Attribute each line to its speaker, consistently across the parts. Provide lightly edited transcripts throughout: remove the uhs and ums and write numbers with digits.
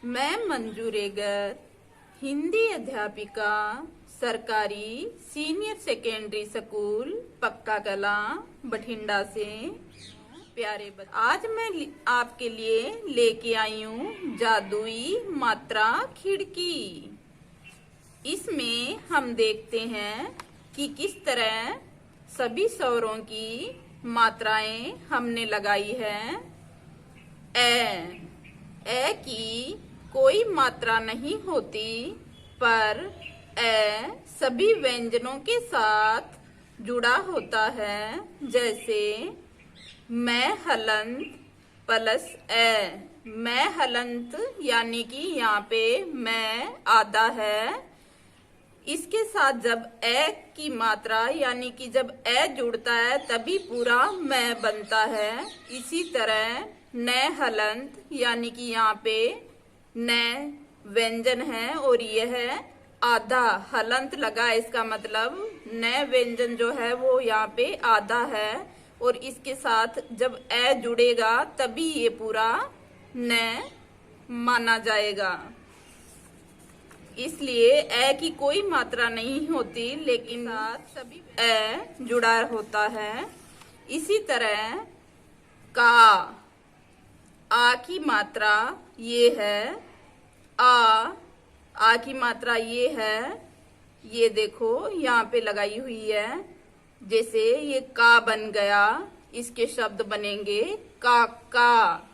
Speaker 1: मैं मंजू रेगर, हिंदी अध्यापिका, सरकारी सीनियर सेकेंडरी स्कूल पक्का कला बठिंडा से। प्यारे बच्चों, आज मैं आपके लिए लेके आई हूँ जादुई मात्रा खिड़की। इसमें हम देखते हैं कि किस तरह सभी स्वरों की मात्राएं हमने लगाई है। ए की कोई मात्रा नहीं होती, पर ए सभी व्यंजनों के साथ जुड़ा होता है। जैसे मैं हलंत प्लस ए, मैं हलंत यानी कि यहाँ पे मैं आधा है। इसके साथ जब ए की मात्रा यानी कि जब ए जुड़ता है तभी पूरा मैं बनता है। इसी तरह न हलंत यानी कि यहाँ पे न व्यंजन है और यह आधा हलंत लगा, इसका मतलब न व्यंजन जो है वो यहाँ पे आधा है और इसके साथ जब ए जुड़ेगा तभी ये पूरा न माना जाएगा। इसलिए ए की कोई मात्रा नहीं होती, लेकिन साथ सभी ए जुड़ा होता है। इसी तरह का आ की मात्रा ये है, आ की मात्रा ये है, ये देखो यहाँ पे लगाई हुई है। जैसे ये का बन गया, इसके शब्द बनेंगे का।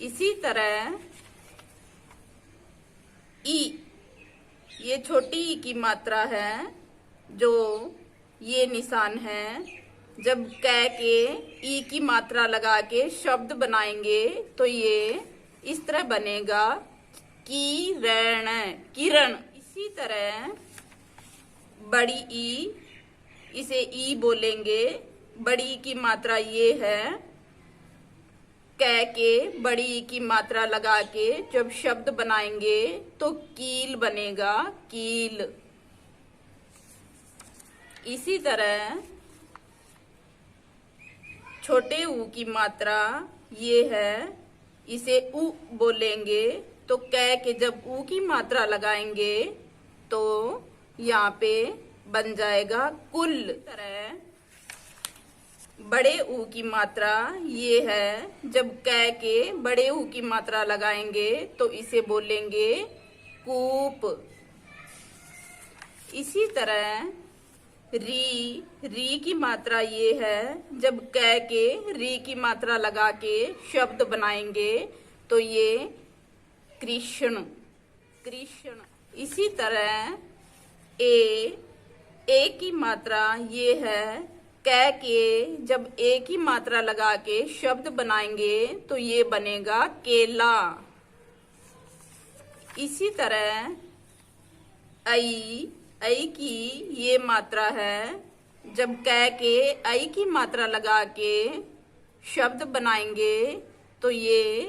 Speaker 1: इसी तरह ई, ये छोटी ई की मात्रा है, जो ये निशान है। जब कै के ई की मात्रा लगा के शब्द बनाएंगे तो ये इस तरह बनेगा किरण, किरण। इसी तरह बड़ी ई, इसे ई बोलेंगे। बड़ी ई की मात्रा ये है, कै के बड़ी ई की मात्रा लगा के जब शब्द बनाएंगे तो कील बनेगा, कील। इसी तरह छोटे ऊ की मात्रा ये है, इसे उ बोलेंगे। तो कै के जब ऊ की मात्रा लगाएंगे तो यहाँ पे बन जाएगा कुल। तरह बड़े ऊ की मात्रा ये है, जब कै के बड़े ऊ की मात्रा लगाएंगे तो इसे बोलेंगे कूप। इसी तरह री की मात्रा ये है, जब कै के री की मात्रा लगा के शब्द बनाएंगे तो ये कृष्ण, कृष्ण। इसी तरह ए की मात्रा ये है, कै के जब ए की मात्रा लगा के शब्द बनाएंगे तो ये बनेगा केला। इसी तरह ऐ की ये मात्रा है, जब कै के ऐ की मात्रा लगा के शब्द बनाएंगे तो ये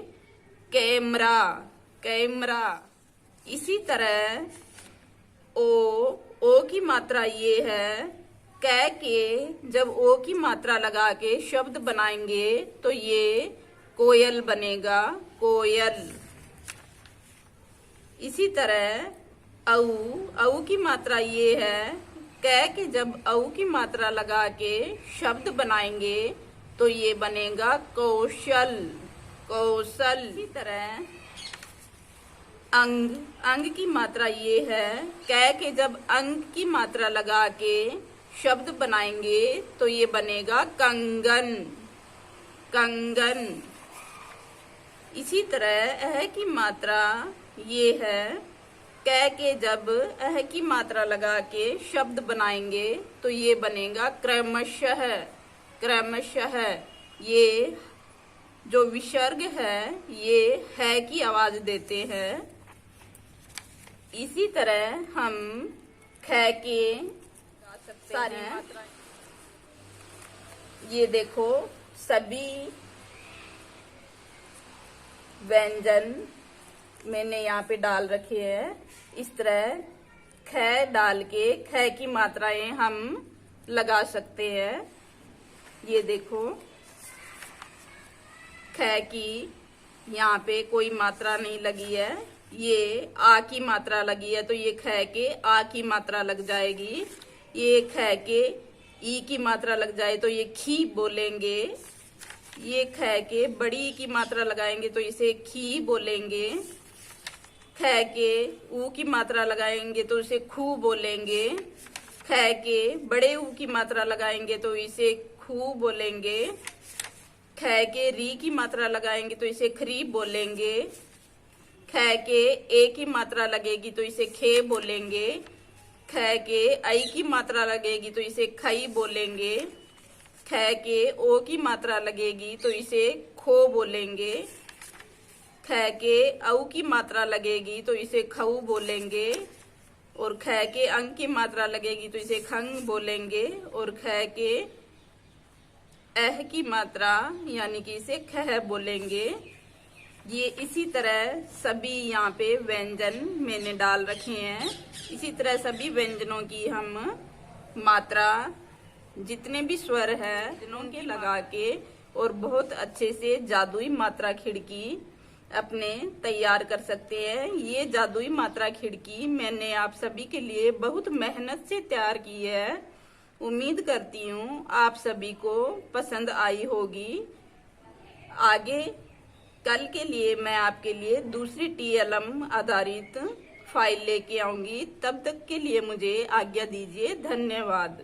Speaker 1: कैमरा, कैमरा। इसी तरह ओ की मात्रा ये है, कै के जब ओ की मात्रा लगा के शब्द बनाएंगे तो ये कोयल बनेगा, कोयल। इसी तरह औ की मात्रा ये है, कै के जब औ की मात्रा लगा के शब्द बनाएंगे तो ये बनेगा कौशल, कौशल। इसी तरह अंग की मात्रा ये है, कै के जब अंग की मात्रा लगा के शब्द बनाएंगे तो ये बनेगा कंगन, कंगन। इसी तरह अह की मात्रा ये है, कै के जब अह की मात्रा लगा के शब्द बनाएंगे तो ये बनेगा क्रमशः, क्रमशः। ये जो विसर्ग है ये है की आवाज देते हैं। इसी तरह हम ख के सारी मात्राएं, ये देखो सभी व्यंजन मैंने यहाँ पे डाल रखे हैं। इस तरह ख डाल के ख की मात्राएं हम लगा सकते हैं। ये देखो ख की यहाँ पे कोई मात्रा नहीं लगी है, ये आ की मात्रा लगी है, तो ये ख के आ की मात्रा लग जाएगी। ये ख के ई की मात्रा लग जाए तो ये खी बोलेंगे। ये ख के बड़ी ई की मात्रा लगाएंगे तो इसे खी बोलेंगे। ख के ऊ की मात्रा लगाएंगे तो इसे खू बोलेंगे। ख के बड़े ऊ की मात्रा लगाएंगे तो इसे खू बोलेंगे। ख के री की मात्रा लगाएंगे तो इसे खरी बोलेंगे। ख के ए की मात्रा लगेगी तो इसे खे बोलेंगे। ख के आई की मात्रा लगेगी तो इसे खई बोलेंगे। ख के ओ की मात्रा लगेगी तो इसे खो बोलेंगे। ख के औ की मात्रा लगेगी तो इसे खऊ बोलेंगे। और ख के अंग की मात्रा लगेगी तो इसे खंग बोलेंगे। और ख के एह की मात्रा यानी कि इसे खह बोलेंगे। ये इसी तरह सभी यहाँ पे व्यंजन मैंने डाल रखे हैं। इसी तरह सभी व्यंजनों की हम मात्रा जितने भी स्वर है व्यंजनों के लगा के और बहुत अच्छे से जादुई मात्रा खिड़की अपने तैयार कर सकते हैं। ये जादुई मात्रा खिड़की मैंने आप सभी के लिए बहुत मेहनत से तैयार की है। उम्मीद करती हूँ आप सभी को पसंद आई होगी। आगे कल के लिए मैं आपके लिए दूसरी TLM आधारित फाइल लेके आऊंगी। तब तक के लिए मुझे आज्ञा दीजिए। धन्यवाद।